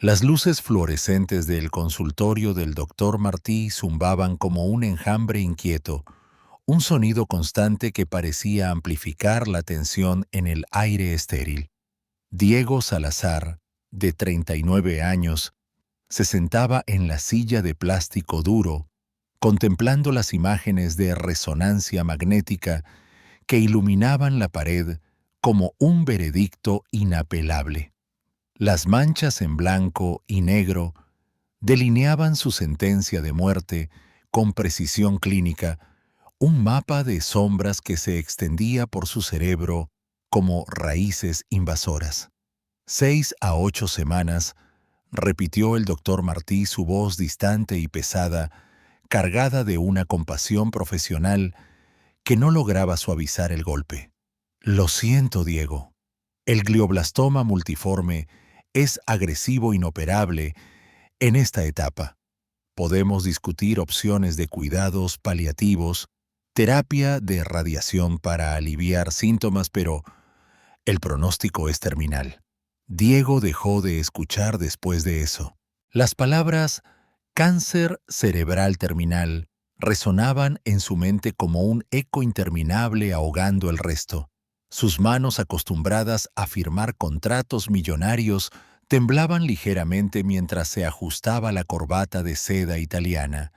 Las luces fluorescentes del consultorio del doctor Martí zumbaban como un enjambre inquieto, un sonido constante que parecía amplificar la tensión en el aire estéril. Diego Salazar, de 39 años, se sentaba en la silla de plástico duro, contemplando las imágenes de resonancia magnética que iluminaban la pared como un veredicto inapelable. Las manchas en blanco y negro delineaban su sentencia de muerte con precisión clínica, un mapa de sombras que se extendía por su cerebro como raíces invasoras. 6 a 8 semanas, repitió el doctor Martí su voz distante y pesada, cargada de una compasión profesional que no lograba suavizar el golpe. Lo siento, Diego. El glioblastoma multiforme es agresivo inoperable en esta etapa. Podemos discutir opciones de cuidados paliativos, terapia de radiación para aliviar síntomas, pero el pronóstico es terminal. Diego dejó de escuchar después de eso. Las palabras cáncer cerebral terminal resonaban en su mente como un eco interminable ahogando el resto. Sus manos acostumbradas a firmar contratos millonarios temblaban ligeramente mientras se ajustaba la corbata de seda italiana.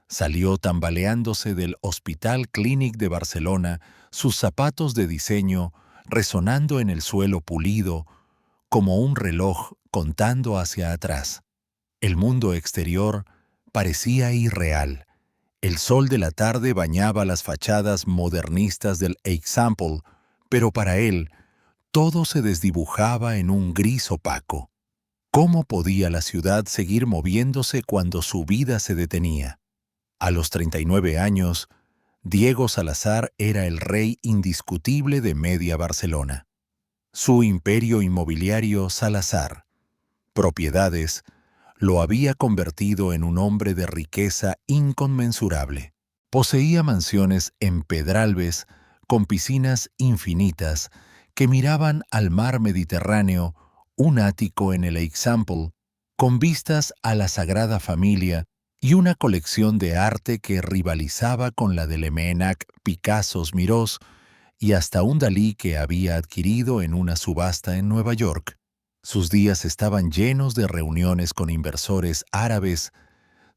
Salió tambaleándose del Hospital Clínic de Barcelona, sus zapatos de diseño resonando en el suelo pulido, como un reloj contando hacia atrás. El mundo exterior parecía irreal. El sol de la tarde bañaba las fachadas modernistas del Eixample, pero para él todo se desdibujaba en un gris opaco. ¿Cómo podía la ciudad seguir moviéndose cuando su vida se detenía? A los 39 años, Diego Salazar era el rey indiscutible de media Barcelona. Su imperio inmobiliario Salazar, propiedades, lo había convertido en un hombre de riqueza inconmensurable. Poseía mansiones en Pedralbes con piscinas infinitas que miraban al mar Mediterráneo, un ático en el Eixample con vistas a la Sagrada Familia y una colección de arte que rivalizaba con la de Lemenac, Picassos, Mirós y hasta un Dalí que había adquirido en una subasta en Nueva York. Sus días estaban llenos de reuniones con inversores árabes,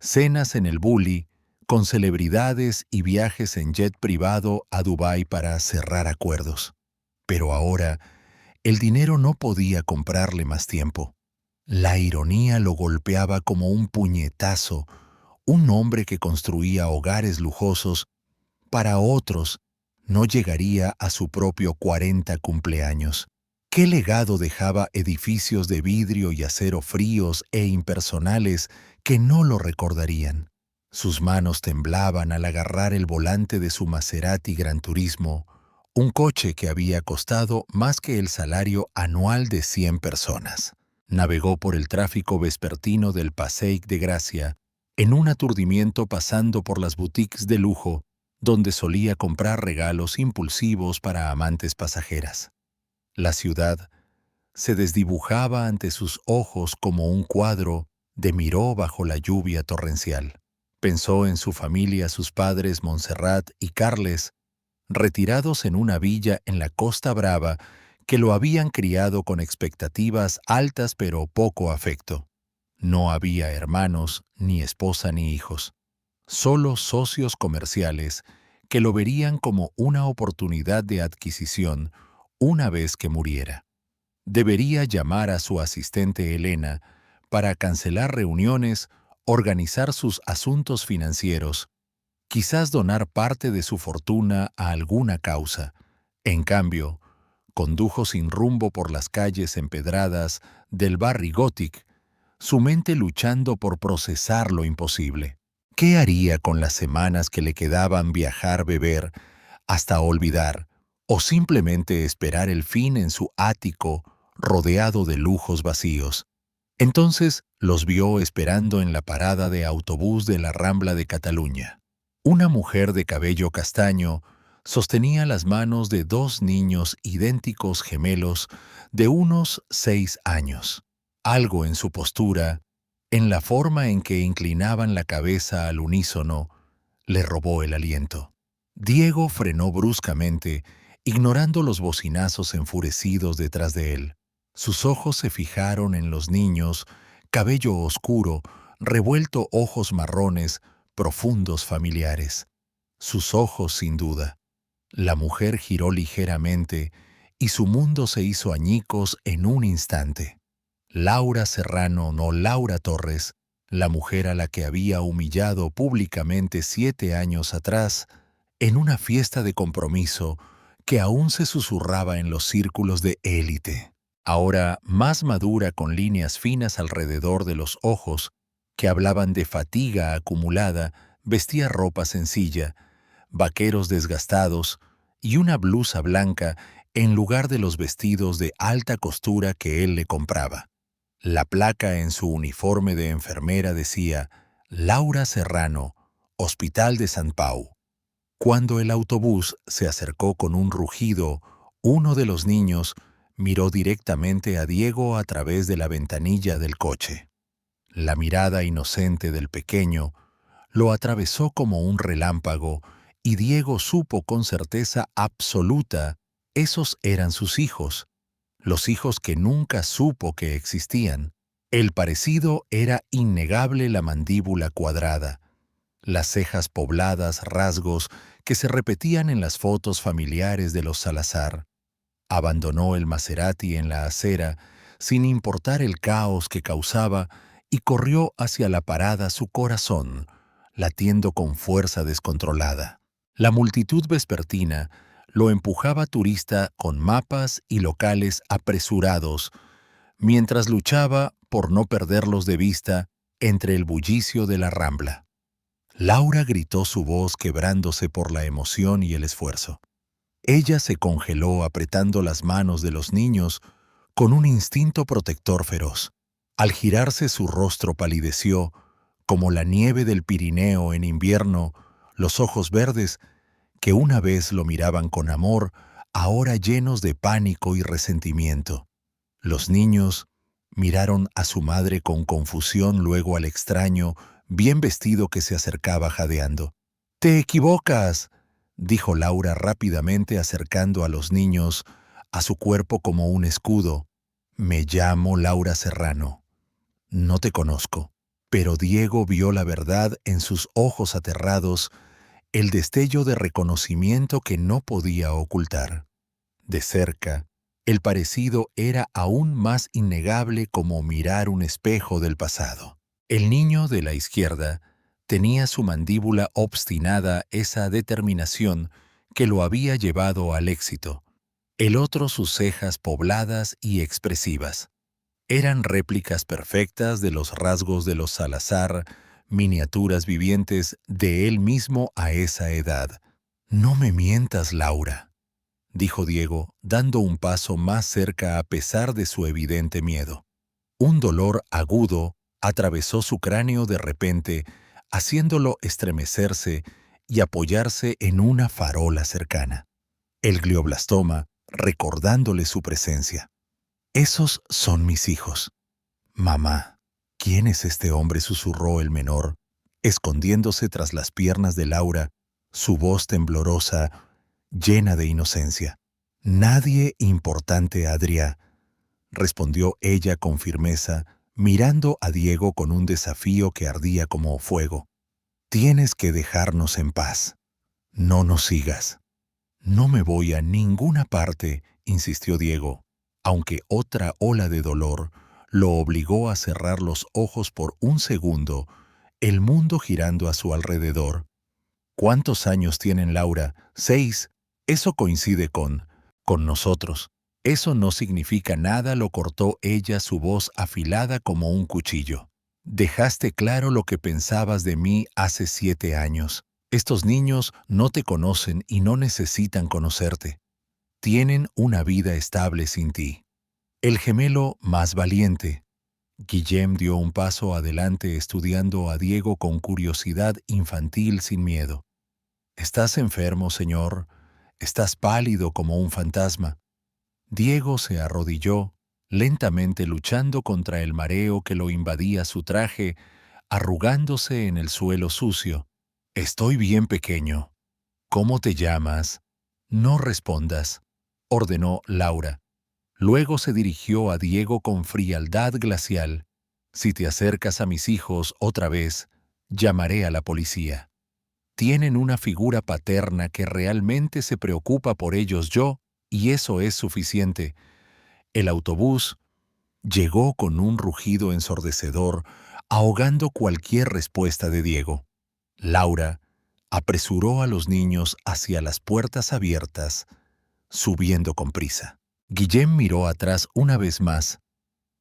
cenas en el Bulli, con celebridades y viajes en jet privado a Dubái para cerrar acuerdos. Pero ahora, el dinero no podía comprarle más tiempo. La ironía lo golpeaba como un puñetazo. Un hombre que construía hogares lujosos para otros no llegaría a su propio 40 cumpleaños. ¿Qué legado dejaba edificios de vidrio y acero fríos e impersonales que no lo recordarían? Sus manos temblaban al agarrar el volante de su Maserati Gran Turismo, un coche que había costado más que el salario anual de 100 personas. Navegó por el tráfico vespertino del Passeig de Gracia, en un aturdimiento pasando por las boutiques de lujo, donde solía comprar regalos impulsivos para amantes pasajeras. La ciudad se desdibujaba ante sus ojos como un cuadro de Miró bajo la lluvia torrencial. Pensó en su familia, sus padres Montserrat y Carles, retirados en una villa en la Costa Brava que lo habían criado con expectativas altas pero poco afecto. No había hermanos, ni esposa ni hijos, solo socios comerciales que lo verían como una oportunidad de adquisición una vez que muriera. Debería llamar a su asistente Elena para cancelar reuniones, organizar sus asuntos financieros, quizás donar parte de su fortuna a alguna causa. En cambio, condujo sin rumbo por las calles empedradas del Barri Gothic, su mente luchando por procesar lo imposible. ¿Qué haría con las semanas que le quedaban viajar, beber, hasta olvidar, o simplemente esperar el fin en su ático rodeado de lujos vacíos? Entonces los vio esperando en la parada de autobús de la Rambla de Cataluña. Una mujer de cabello castaño sostenía las manos de dos niños idénticos gemelos de unos 6 años. Algo en su postura, en la forma en que inclinaban la cabeza al unísono, le robó el aliento. Diego frenó bruscamente, ignorando los bocinazos enfurecidos detrás de él. Sus ojos se fijaron en los niños, cabello oscuro, revuelto ojos marrones, profundos familiares. Sus ojos, sin duda. La mujer giró ligeramente y su mundo se hizo añicos en un instante. Laura Serrano, no Laura Torres, la mujer a la que había humillado públicamente 7 años atrás, en una fiesta de compromiso que aún se susurraba en los círculos de élite. Ahora más madura con líneas finas alrededor de los ojos, que hablaban de fatiga acumulada, vestía ropa sencilla, vaqueros desgastados y una blusa blanca en lugar de los vestidos de alta costura que él le compraba. La placa en su uniforme de enfermera decía Laura Serrano, Hospital de San Pau. Cuando el autobús se acercó con un rugido, uno de los niños miró directamente a Diego a través de la ventanilla del coche. La mirada inocente del pequeño lo atravesó como un relámpago y Diego supo con certeza absoluta esos eran sus hijos, los hijos que nunca supo que existían. El parecido era innegable: la mandíbula cuadrada, las cejas pobladas, rasgos que se repetían en las fotos familiares de los Salazar. Abandonó el Maserati en la acera, sin importar el caos que causaba, y corrió hacia la parada, su corazón latiendo con fuerza descontrolada. La multitud vespertina lo empujaba turista con mapas y locales apresurados, mientras luchaba por no perderlos de vista entre el bullicio de la Rambla. Laura gritó, su voz quebrándose por la emoción y el esfuerzo. Ella se congeló apretando las manos de los niños con un instinto protector feroz. Al girarse su rostro palideció, como la nieve del Pirineo en invierno, los ojos verdes, que una vez lo miraban con amor, ahora llenos de pánico y resentimiento. Los niños miraron a su madre con confusión, luego al extraño, bien vestido, que se acercaba jadeando. «¡Te equivocas!», dijo Laura rápidamente, acercando a los niños a su cuerpo como un escudo. «Me llamo Laura Serrano. No te conozco». Pero Diego vio la verdad en sus ojos aterrados, el destello de reconocimiento que no podía ocultar. De cerca, el parecido era aún más innegable, como mirar un espejo del pasado. El niño de la izquierda tenía su mandíbula obstinada, esa determinación que lo había llevado al éxito. El otro, sus cejas pobladas y expresivas. Eran réplicas perfectas de los rasgos de los Salazar, miniaturas vivientes de él mismo a esa edad. «No me mientas, Laura», dijo Diego, dando un paso más cerca a pesar de su evidente miedo. Un dolor agudo atravesó su cráneo de repente, haciéndolo estremecerse y apoyarse en una farola cercana. El glioblastoma, recordándole su presencia. «Esos son mis hijos». «Mamá, ¿quién es este hombre?», susurró el menor, escondiéndose tras las piernas de Laura, su voz temblorosa, llena de inocencia. «Nadie importante, Adrià», respondió ella con firmeza, mirando a Diego con un desafío que ardía como fuego. «Tienes que dejarnos en paz. No nos sigas». «No me voy a ninguna parte», insistió Diego, aunque otra ola de dolor lo obligó a cerrar los ojos por un segundo, el mundo girando a su alrededor. «¿Cuántos años tienen, Laura?». «6. Eso coincide con nosotros». «Eso no significa nada», lo cortó ella, su voz afilada como un cuchillo. «Dejaste claro lo que pensabas de mí hace 7 años. Estos niños no te conocen y no necesitan conocerte. Tienen una vida estable sin ti». El gemelo más valiente. Guillem dio un paso adelante, estudiando a Diego con curiosidad infantil, sin miedo. «¿Estás enfermo, señor? Estás pálido como un fantasma». Diego se arrodilló, lentamente luchando contra el mareo que lo invadía su traje, arrugándose en el suelo sucio. «Estoy bien pequeño. ¿Cómo te llamas?» «No respondas», ordenó Laura. Luego se dirigió a Diego con frialdad glacial. «Si te acercas a mis hijos otra vez, llamaré a la policía. Tienen una figura paterna que realmente se preocupa por ellos y eso es suficiente». El autobús llegó con un rugido ensordecedor, ahogando cualquier respuesta de Diego. Laura apresuró a los niños hacia las puertas abiertas, subiendo con prisa. Guillem miró atrás una vez más,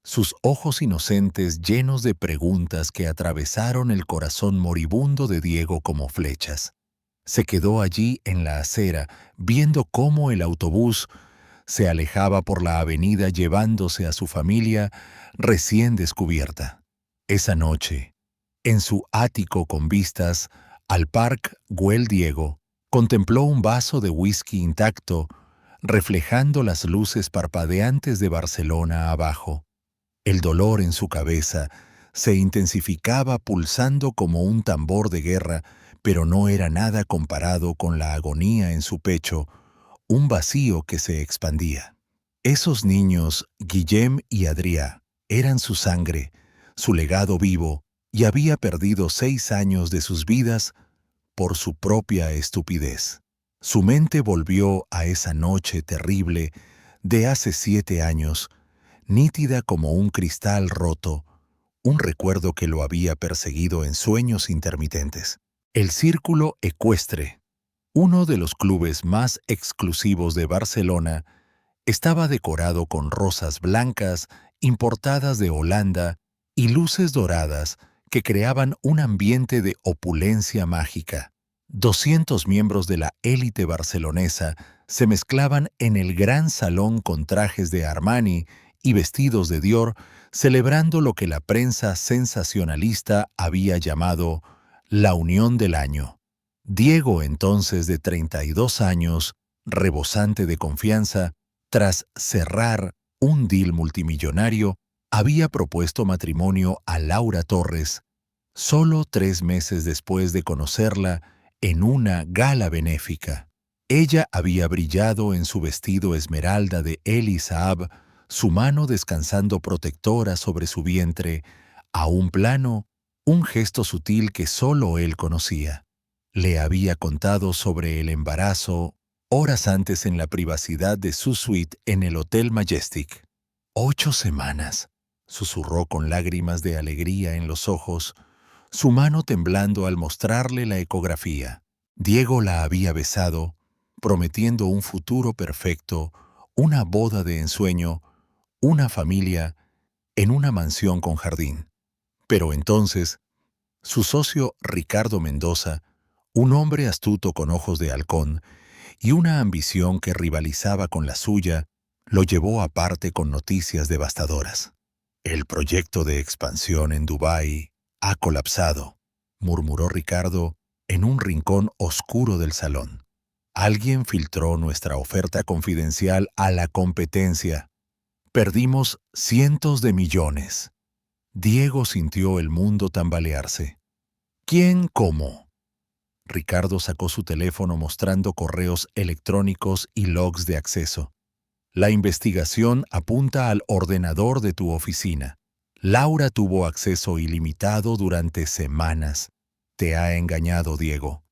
sus ojos inocentes llenos de preguntas que atravesaron el corazón moribundo de Diego como flechas. Se quedó allí en la acera, viendo cómo el autobús se alejaba por la avenida llevándose a su familia recién descubierta. Esa noche, en su ático con vistas al Parc Güell Diego, contempló un vaso de whisky intacto, reflejando las luces parpadeantes de Barcelona abajo. El dolor en su cabeza se intensificaba pulsando como un tambor de guerra, pero no era nada comparado con la agonía en su pecho, un vacío que se expandía. Esos niños, Guillem y Adrià, eran su sangre, su legado vivo, y había perdido 6 años de sus vidas por su propia estupidez. Su mente volvió a esa noche terrible de hace 7 años, nítida como un cristal roto, un recuerdo que lo había perseguido en sueños intermitentes. El Círculo Ecuestre, uno de los clubes más exclusivos de Barcelona, estaba decorado con rosas blancas importadas de Holanda y luces doradas que creaban un ambiente de opulencia mágica. 200 miembros de la élite barcelonesa se mezclaban en el gran salón con trajes de Armani y vestidos de Dior, celebrando lo que la prensa sensacionalista había llamado la unión del año. Diego, entonces de 32 años, rebosante de confianza, tras cerrar un deal multimillonario, había propuesto matrimonio a Laura Torres, solo 3 meses después de conocerla en una gala benéfica. Ella había brillado en su vestido esmeralda de Elie Saab, su mano descansando protectora sobre su vientre, a un plano, un gesto sutil que solo él conocía. Le había contado sobre el embarazo horas antes en la privacidad de su suite en el Hotel Majestic. 8 semanas, susurró con lágrimas de alegría en los ojos, su mano temblando al mostrarle la ecografía. Diego la había besado, prometiendo un futuro perfecto, una boda de ensueño, una familia, en una mansión con jardín. Pero entonces, su socio Ricardo Mendoza, un hombre astuto con ojos de halcón y una ambición que rivalizaba con la suya, lo llevó aparte con noticias devastadoras. «El proyecto de expansión en Dubái ha colapsado», murmuró Ricardo en un rincón oscuro del salón. «Alguien filtró nuestra oferta confidencial a la competencia. Perdimos cientos de millones». Diego sintió el mundo tambalearse. «¿Quién? ¿Cómo?». Ricardo sacó su teléfono mostrando correos electrónicos y logs de acceso. «La investigación apunta al ordenador de tu oficina. Laura tuvo acceso ilimitado durante semanas. Te ha engañado, Diego.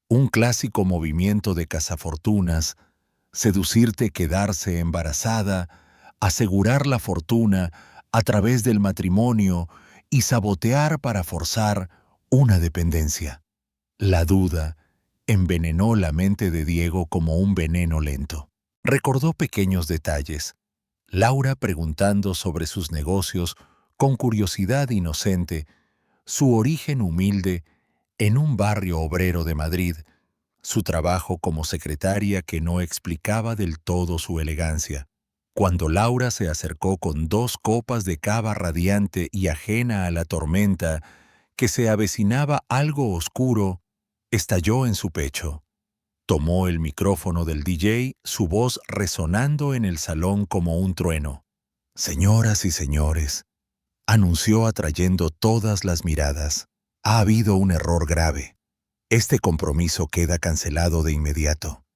Un clásico movimiento de cazafortunas, seducirte, quedarse embarazada, asegurar la fortuna a través del matrimonio y sabotear para forzar una dependencia». La duda envenenó la mente de Diego como un veneno lento. Recordó pequeños detalles. Laura preguntando sobre sus negocios con curiosidad inocente, su origen humilde en un barrio obrero de Madrid, su trabajo como secretaria que no explicaba del todo su elegancia. Cuando Laura se acercó con 2 copas de cava radiante y ajena a la tormenta, que se avecinaba algo oscuro, estalló en su pecho. Tomó el micrófono del DJ, su voz resonando en el salón como un trueno. Señoras y señores, anunció atrayendo todas las miradas, ha habido un error grave. Este compromiso queda cancelado de inmediato.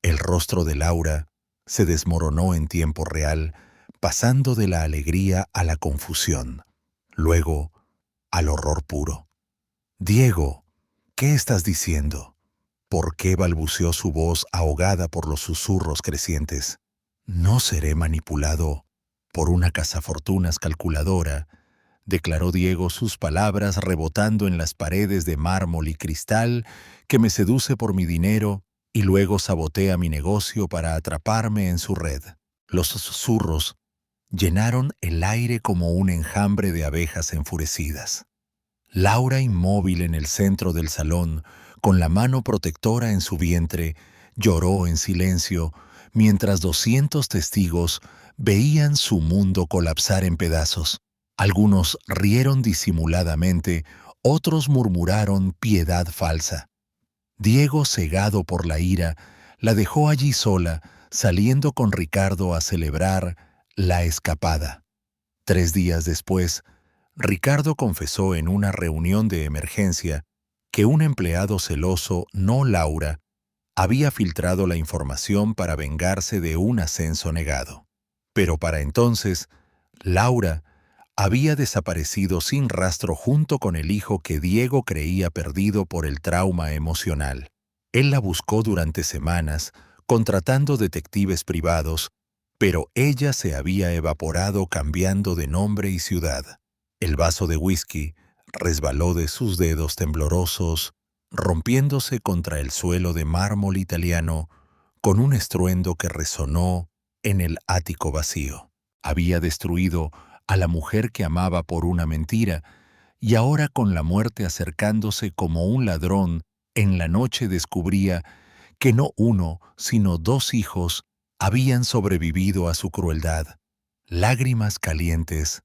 El rostro de Laura se desmoronó en tiempo real, pasando de la alegría a la confusión, luego al horror puro. Diego, ¿qué estás diciendo? ¿Por qué balbuceó su voz ahogada por los susurros crecientes? No seré manipulado por una cazafortunas calculadora, declaró Diego, sus palabras rebotando en las paredes de mármol y cristal, que me seduce por mi dinero y luego sabotea mi negocio para atraparme en su red. Los susurros llenaron el aire como un enjambre de abejas enfurecidas. Laura, inmóvil en el centro del salón, con la mano protectora en su vientre, lloró en silencio, mientras 200 testigos veían su mundo colapsar en pedazos. Algunos rieron disimuladamente, otros murmuraron piedad falsa. Diego, cegado por la ira, la dejó allí sola, saliendo con Ricardo a celebrar la escapada. 3 días después, Ricardo confesó en una reunión de emergencia que un empleado celoso, no Laura, había filtrado la información para vengarse de un ascenso negado. Pero para entonces, Laura había desaparecido sin rastro junto con el hijo que Diego creía perdido por el trauma emocional. Él la buscó durante semanas, contratando detectives privados, pero ella se había evaporado cambiando de nombre y ciudad. El vaso de whisky resbaló de sus dedos temblorosos, rompiéndose contra el suelo de mármol italiano con un estruendo que resonó en el ático vacío. Había destruido a la mujer que amaba por una mentira, y ahora, con la muerte acercándose como un ladrón, en la noche descubría que no uno, sino 2 hijos habían sobrevivido a su crueldad. Lágrimas calientes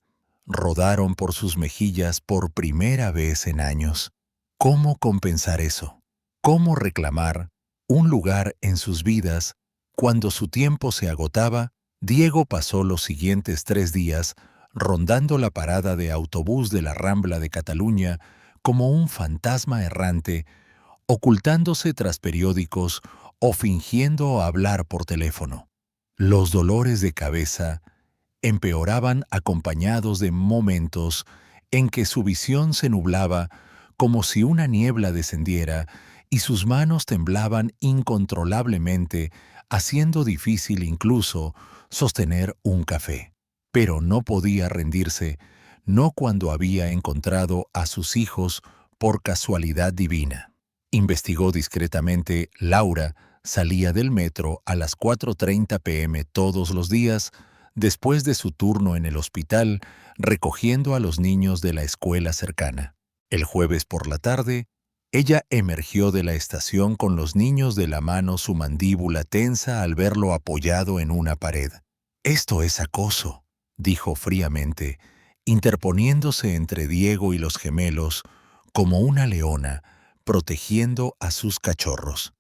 rodaron por sus mejillas por primera vez en años. ¿Cómo compensar eso? ¿Cómo reclamar un lugar en sus vidas cuando su tiempo se agotaba? Diego pasó los siguientes 3 días rondando la parada de autobús de la Rambla de Cataluña como un fantasma errante, ocultándose tras periódicos o fingiendo hablar por teléfono. Los dolores de cabeza empeoraban acompañados de momentos en que su visión se nublaba como si una niebla descendiera y sus manos temblaban incontrolablemente, haciendo difícil incluso sostener un café. Pero no podía rendirse, no cuando había encontrado a sus hijos por casualidad divina. Investigó discretamente. Laura salía del metro a las 4:30 p.m. todos los días, después de su turno en el hospital, recogiendo a los niños de la escuela cercana. El jueves por la tarde, ella emergió de la estación con los niños de la mano, su mandíbula tensa al verlo apoyado en una pared. «Esto es acoso», dijo fríamente, interponiéndose entre Diego y los gemelos, como una leona, protegiendo a sus cachorros.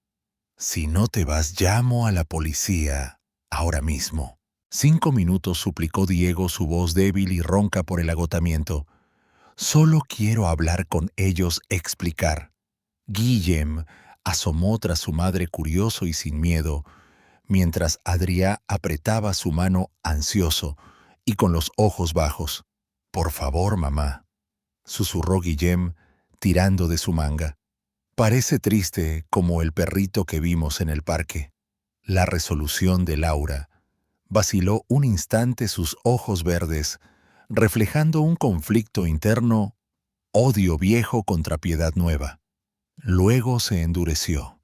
«Si no te vas, llamo a la policía, ahora mismo». 5 minutos, suplicó Diego, su voz débil y ronca por el agotamiento. «Solo quiero hablar con ellos, explicar». Guillem asomó tras su madre curioso y sin miedo, mientras Adrià apretaba su mano ansioso y con los ojos bajos. «Por favor, mamá», susurró Guillem, tirando de su manga. «Parece triste como el perrito que vimos en el parque». La resolución de Laura vaciló un instante, sus ojos verdes, reflejando un conflicto interno, odio viejo contra piedad nueva. Luego se endureció.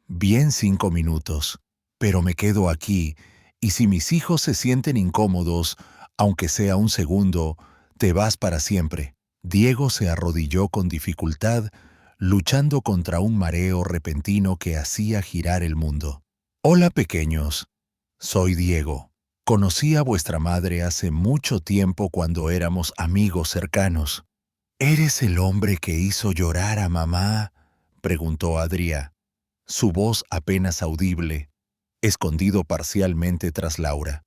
«Bien, 5 minutos, pero me quedo aquí, y si mis hijos se sienten incómodos, aunque sea un segundo, te vas para siempre». Diego se arrodilló con dificultad, luchando contra un mareo repentino que hacía girar el mundo. «Hola, pequeños. Soy Diego. Conocí a vuestra madre hace mucho tiempo cuando éramos amigos cercanos». «¿Eres el hombre que hizo llorar a mamá?», preguntó Adrià, su voz apenas audible, escondido parcialmente tras Laura.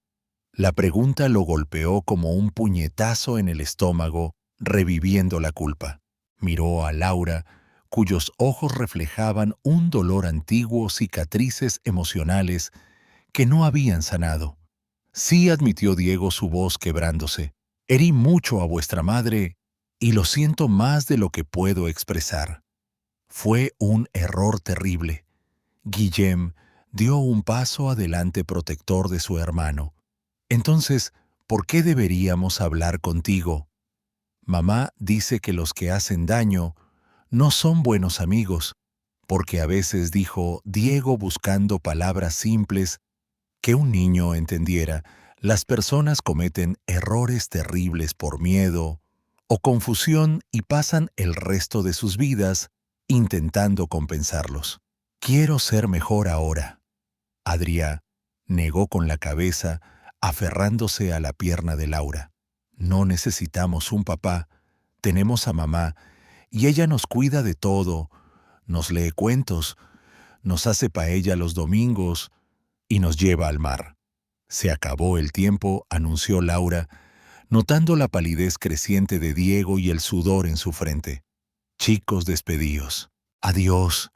La pregunta lo golpeó como un puñetazo en el estómago, reviviendo la culpa. Miró a Laura, cuyos ojos reflejaban un dolor antiguo, cicatrices emocionales que no habían sanado. Sí, admitió Diego, su voz quebrándose. Herí mucho a vuestra madre y lo siento más de lo que puedo expresar. Fue un error terrible. Guillem dio un paso adelante protector de su hermano. Entonces, ¿por qué deberíamos hablar contigo? Mamá dice que los que hacen daño no son buenos amigos, porque a veces, dijo Diego buscando palabras simples que un niño entendiera, las personas cometen errores terribles por miedo o confusión y pasan el resto de sus vidas intentando compensarlos. Quiero ser mejor ahora. Adrià negó con la cabeza, aferrándose a la pierna de Laura. No necesitamos un papá, tenemos a mamá, y ella nos cuida de todo, nos lee cuentos, nos hace paella los domingos y nos lleva al mar. Se acabó el tiempo, anunció Laura, notando la palidez creciente de Diego y el sudor en su frente. Chicos, despedíos. Adiós,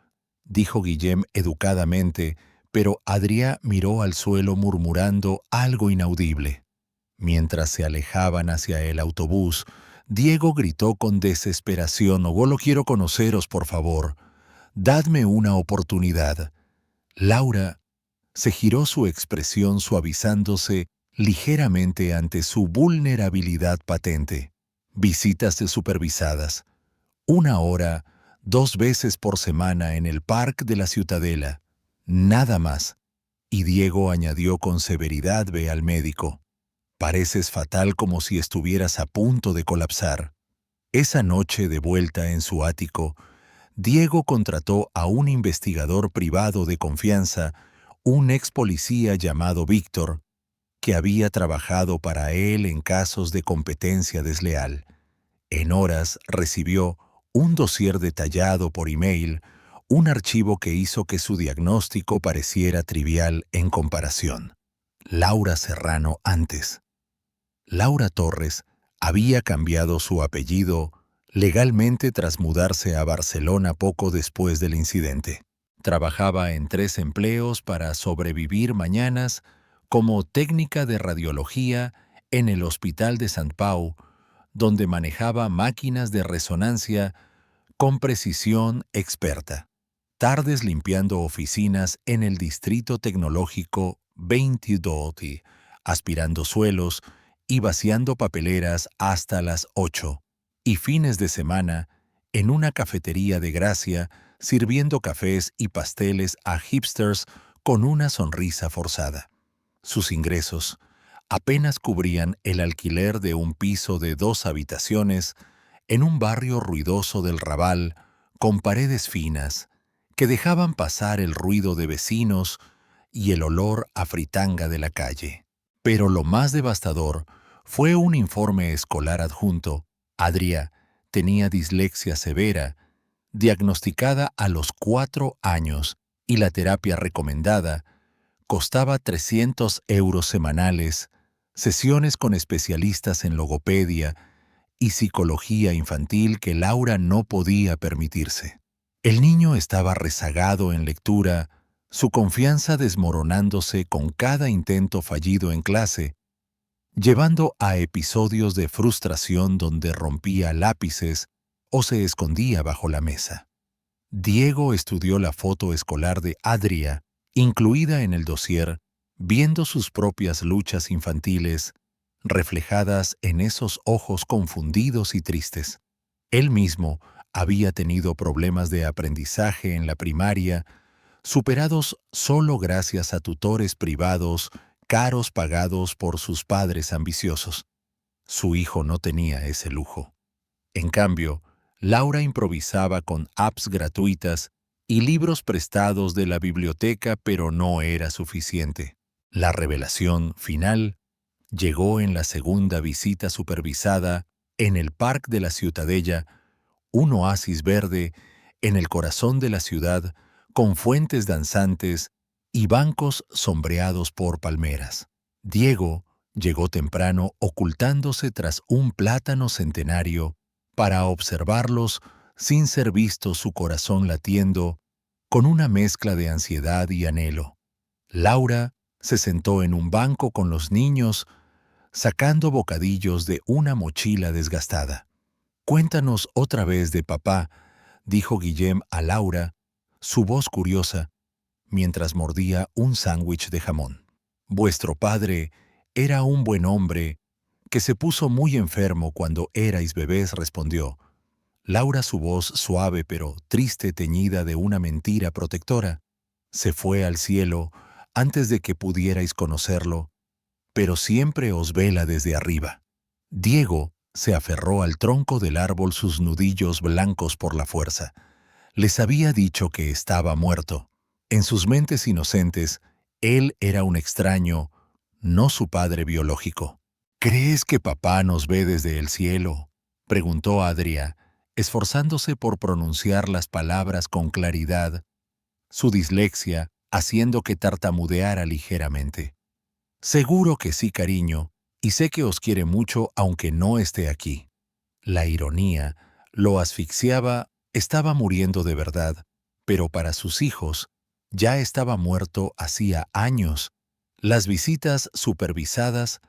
dijo Guillem educadamente, pero Adrià miró al suelo murmurando algo inaudible. Mientras se alejaban hacia el autobús, Diego gritó con desesperación: «Solo quiero conoceros, por favor. Dadme una oportunidad». Laura se giró, su expresión suavizándose ligeramente ante su vulnerabilidad patente. Visitas supervisadas. 1 hora, 2 veces por semana en el Parque de la Ciutadella. Nada más. Y Diego añadió con severidad: «Ve al médico. Pareces fatal, como si estuvieras a punto de colapsar». Esa noche, de vuelta en su ático, Diego contrató a un investigador privado de confianza, un ex policía llamado Víctor, que había trabajado para él en casos de competencia desleal. En horas recibió un dossier detallado por email, un archivo que hizo que su diagnóstico pareciera trivial en comparación. Laura Serrano antes. Laura Torres había cambiado su apellido legalmente tras mudarse a Barcelona poco después del incidente. Trabajaba en 3 empleos para sobrevivir mañanas como técnica de radiología en el Hospital de Sant Pau, donde manejaba máquinas de resonancia con precisión experta. Tardes limpiando oficinas en el Distrito Tecnológico 22, aspirando suelos y vaciando papeleras hasta las 8. Y fines de semana en una cafetería de Gracia, sirviendo cafés y pasteles a hipsters con una sonrisa forzada. Sus ingresos apenas cubrían el alquiler de un piso de 2 habitaciones en un barrio ruidoso del Raval, con paredes finas que dejaban pasar el ruido de vecinos y el olor a fritanga de la calle. Pero lo más devastador fue un informe escolar adjunto. Adrià tenía dislexia severa, diagnosticada a los 4 años, y la terapia recomendada costaba 300 euros semanales, sesiones con especialistas en logopedia y psicología infantil que Laura no podía permitirse. El niño estaba rezagado en lectura, su confianza desmoronándose con cada intento fallido en clase, llevando a episodios de frustración donde rompía lápices o se escondía bajo la mesa. Diego estudió la foto escolar de Adrià, incluida en el dossier, viendo sus propias luchas infantiles reflejadas en esos ojos confundidos y tristes. Él mismo había tenido problemas de aprendizaje en la primaria, superados solo gracias a tutores privados caros pagados por sus padres ambiciosos. Su hijo no tenía ese lujo. En cambio, Laura improvisaba con apps gratuitas y libros prestados de la biblioteca, pero no era suficiente. La revelación final llegó en la segunda visita supervisada en el Parque de la Ciutadella, un oasis verde en el corazón de la ciudad, con fuentes danzantes y bancos sombreados por palmeras. Diego Llegó temprano ocultándose tras un plátano centenario para observarlos sin ser visto, su corazón latiendo con una mezcla de ansiedad y anhelo. Laura se sentó en un banco con los niños, sacando bocadillos de una mochila desgastada. «Cuéntanos otra vez de papá», dijo Guillem a Laura, su voz curiosa, mientras mordía un sándwich de jamón. «Vuestro padre era un buen hombre que se puso muy enfermo cuando erais bebés», respondió Laura, su voz suave pero triste, teñida de una mentira protectora. «Se fue al cielo antes de que pudierais conocerlo, pero siempre os vela desde arriba». Diego se aferró al tronco del árbol, sus nudillos blancos por la fuerza. Les había dicho que estaba muerto. En sus mentes inocentes, él era un extraño, no su padre biológico. «¿Crees que papá nos ve desde el cielo?», preguntó Adria, esforzándose por pronunciar las palabras con claridad, su dislexia haciendo que tartamudeara ligeramente. «Seguro que sí, cariño, y sé que os quiere mucho aunque no esté aquí». La ironía lo asfixiaba, estaba muriendo de verdad, pero para sus hijos ya estaba muerto hacía años. Las visitas supervisadas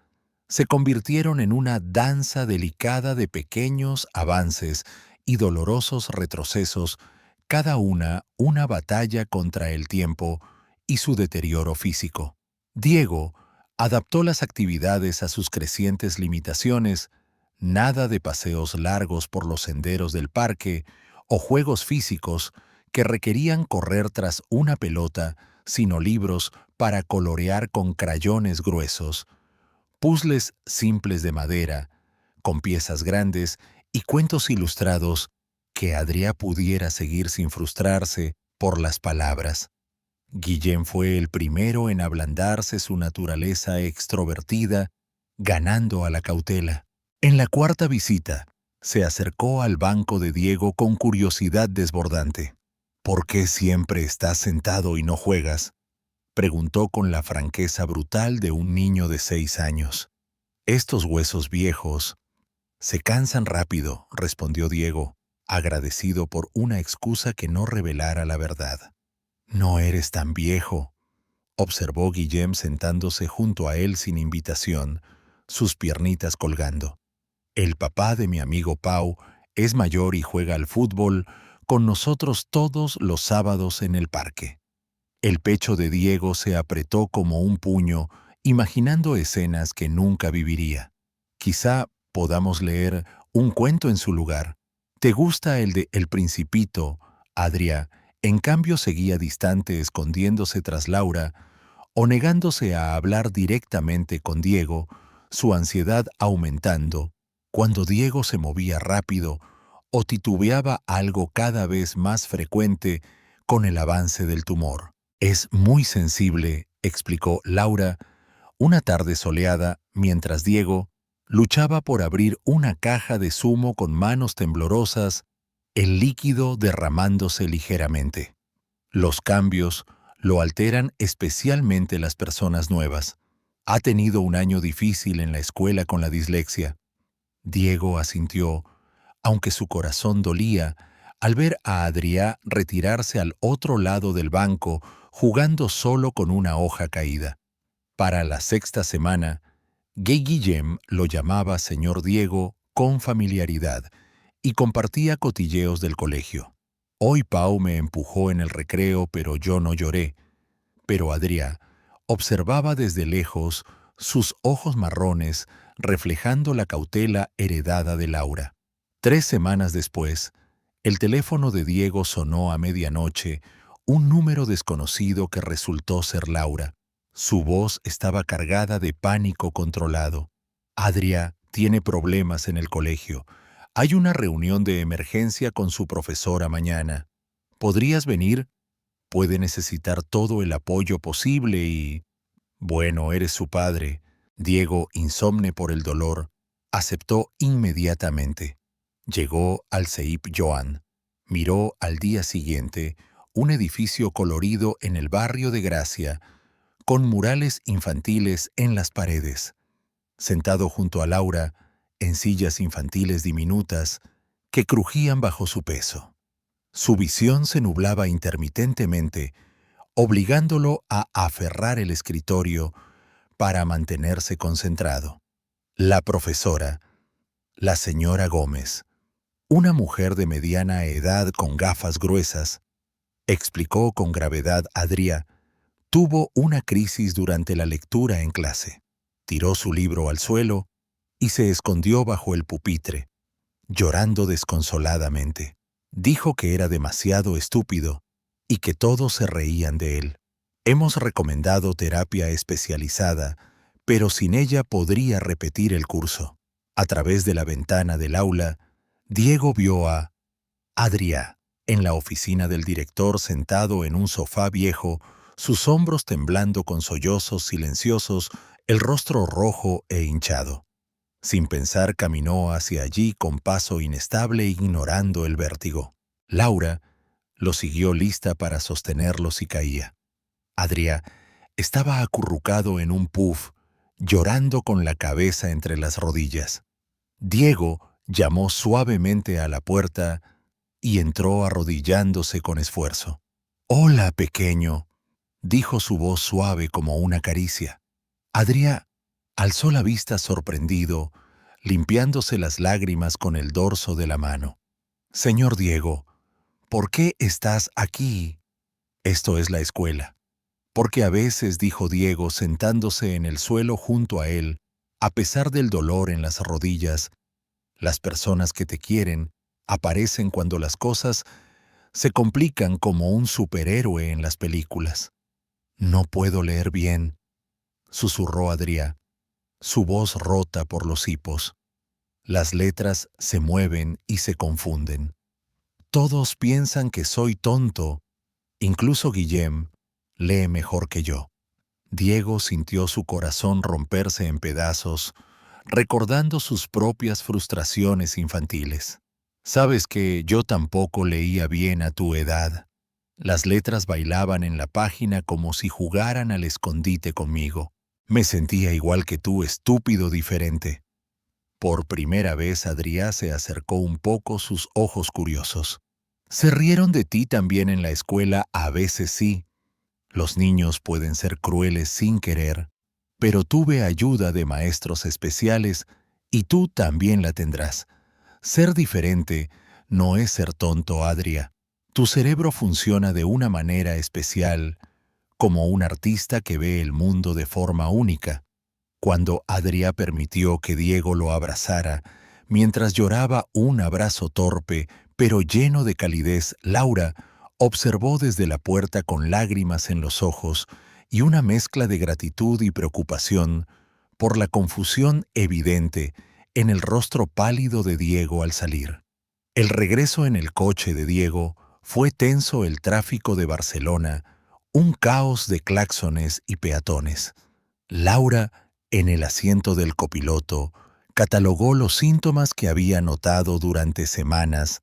se convirtieron en una danza delicada de pequeños avances y dolorosos retrocesos, cada una batalla contra el tiempo y su deterioro físico. Diego adaptó las actividades a sus crecientes limitaciones, nada de paseos largos por los senderos del parque o juegos físicos que requerían correr tras una pelota, sino libros para colorear con crayones gruesos, puzzles simples de madera, con piezas grandes y cuentos ilustrados que Adrià pudiera seguir sin frustrarse por las palabras. Guillem fue el primero en ablandarse su naturaleza extrovertida, ganando a la cautela. En la cuarta visita, se acercó al banco de Diego con curiosidad desbordante. «¿Por qué siempre estás sentado y no juegas?», preguntó con la franqueza brutal de un niño de 6 años. «Estos huesos viejos se cansan rápido», respondió Diego, agradecido por una excusa que no revelara la verdad. «No eres tan viejo», observó Guillem sentándose junto a él sin invitación, sus piernitas colgando. «El papá de mi amigo Pau es mayor y juega al fútbol con nosotros todos los sábados en el parque». El pecho de Diego se apretó como un puño, imaginando escenas que nunca viviría. «Quizá podamos leer un cuento en su lugar. ¿Te gusta el de El Principito?», Adrià, en cambio, seguía distante, escondiéndose tras Laura o negándose a hablar directamente con Diego, su ansiedad aumentando, cuando Diego se movía rápido o titubeaba, algo cada vez más frecuente con el avance del tumor. «Es muy sensible», explicó Laura, una tarde soleada, mientras Diego luchaba por abrir una caja de zumo con manos temblorosas, el líquido derramándose ligeramente. «Los cambios lo alteran, especialmente las personas nuevas. Ha tenido un año difícil en la escuela con la dislexia». Diego asintió, aunque su corazón dolía al ver a Adrià retirarse al otro lado del banco, jugando solo con una hoja caída. Para la sexta semana, Guillem lo llamaba señor Diego con familiaridad y compartía cotilleos del colegio. «Hoy Pau me empujó en el recreo, pero yo no lloré». Pero Adrià observaba desde lejos, sus ojos marrones reflejando la cautela heredada de Laura. 3 semanas después, el teléfono de Diego sonó a medianoche, un número desconocido que resultó ser Laura. Su voz estaba cargada de pánico controlado. «Adrià tiene problemas en el colegio. Hay una reunión de emergencia con su profesora mañana. ¿Podrías venir? Puede necesitar todo el apoyo posible y...». «Bueno, eres su padre». Diego, insomne por el dolor, aceptó inmediatamente. Llegó al CEIP Joan. Miró al día siguiente un edificio colorido en el barrio de Gracia, con murales infantiles en las paredes. sentado junto a Laura, en sillas infantiles diminutas que crujían bajo su peso. Su visión se nublaba intermitentemente, obligándolo a aferrar el escritorio para mantenerse concentrado. La profesora, la señora Gómez, una mujer de mediana edad con gafas gruesas, explicó con gravedad Adrià, tuvo una crisis durante la lectura en clase. Tiró su libro al suelo y se escondió bajo el pupitre, llorando desconsoladamente. Dijo que era demasiado estúpido y que todos se reían de él. Hemos recomendado terapia especializada, pero sin ella podría repetir el curso. A través de la ventana del aula, Diego vio a Adrià en la oficina del director sentado en un sofá viejo, sus hombros temblando con sollozos silenciosos, el rostro rojo e hinchado. Sin pensar caminó hacia allí con paso inestable, ignorando el vértigo. Laura lo siguió lista para sostenerlo si caía. Adrià estaba acurrucado en un puff, llorando con la cabeza entre las rodillas. Diego llamó suavemente a la puerta y entró arrodillándose con esfuerzo. «Hola, pequeño», dijo su voz suave como una caricia. Adrià alzó la vista sorprendido, limpiándose las lágrimas con el dorso de la mano. «Señor Diego, ¿por qué estás aquí?» «Esto es la escuela». «Porque a veces», dijo Diego sentándose en el suelo junto a él, a pesar del dolor en las rodillas, las personas que te quieren aparecen cuando las cosas se complican como un superhéroe en las películas. «No puedo leer bien», susurró Adrià, su voz rota por los hipos. «Las letras se mueven y se confunden. Todos piensan que soy tonto, incluso Guillem lee mejor que yo». Diego sintió su corazón romperse en pedazos, recordando sus propias frustraciones infantiles. «Sabes que yo tampoco leía bien a tu edad. Las letras bailaban en la página como si jugaran al escondite conmigo. Me sentía igual que tú, estúpido diferente». Por primera vez Adrià se acercó un poco, sus ojos curiosos. «¿Se rieron de ti también en la escuela?» «A veces sí. Los niños pueden ser crueles sin querer, pero tuve ayuda de maestros especiales y tú también la tendrás. Ser diferente no es ser tonto, Adrià. Tu cerebro funciona de una manera especial, como un artista que ve el mundo de forma única». Cuando Adrià permitió que Diego lo abrazara, mientras lloraba un abrazo torpe, pero lleno de calidez, Laura observó desde la puerta con lágrimas en los ojos y una mezcla de gratitud y preocupación por la confusión evidente en el rostro pálido de Diego al salir. El regreso en el coche de Diego fue tenso, el tráfico de Barcelona, un caos de claxones y peatones. Laura, en el asiento del copiloto, catalogó los síntomas que había notado durante semanas: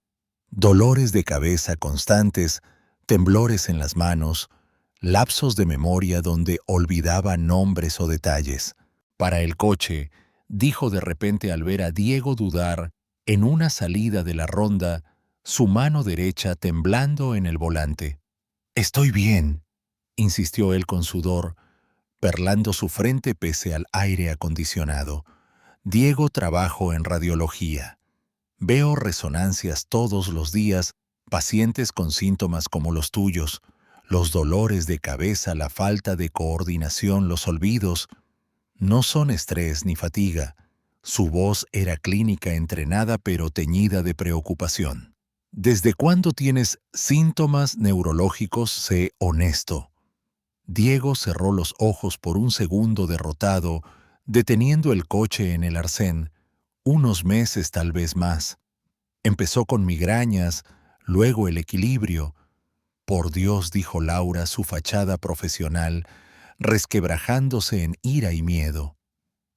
dolores de cabeza constantes, temblores en las manos, lapsos de memoria donde olvidaba nombres o detalles. Para el coche, dijo de repente al ver a Diego dudar en una salida de la ronda, su mano derecha temblando en el volante. «Estoy bien», insistió él con sudor, perlando su frente pese al aire acondicionado. «Diego, trabajo en radiología. Veo resonancias todos los días, pacientes con síntomas como los tuyos, los dolores de cabeza, la falta de coordinación, los olvidos. No son estrés ni fatiga». Su voz era clínica, entrenada pero teñida de preocupación. «¿Desde cuándo tienes síntomas neurológicos? Sé honesto». Diego cerró los ojos por un segundo derrotado, deteniendo el coche en el arcén. «Unos meses, tal vez más. Empezó con migrañas, luego el equilibrio». «Por Dios», dijo Laura, su fachada profesional resquebrajándose en ira y miedo.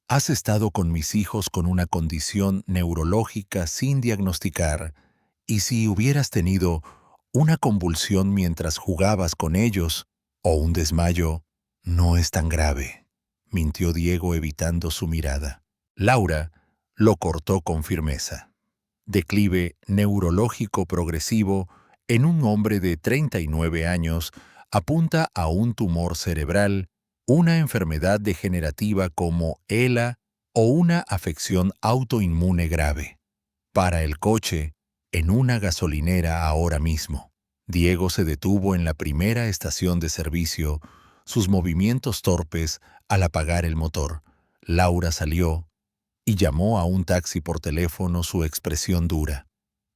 «Has estado con mis hijos con una condición neurológica sin diagnosticar, y si hubieras tenido una convulsión mientras jugabas con ellos, o un desmayo, no es tan grave», mintió Diego evitando su mirada. Laura lo cortó con firmeza. Declive neurológico progresivo en un hombre de 39 años apunta a un tumor cerebral, una enfermedad degenerativa como ELA o una afección autoinmune grave. Para el coche, en una gasolinera ahora mismo. Diego se detuvo en la primera estación de servicio, sus movimientos torpes al apagar el motor. Laura salió y llamó a un taxi por teléfono, su expresión dura.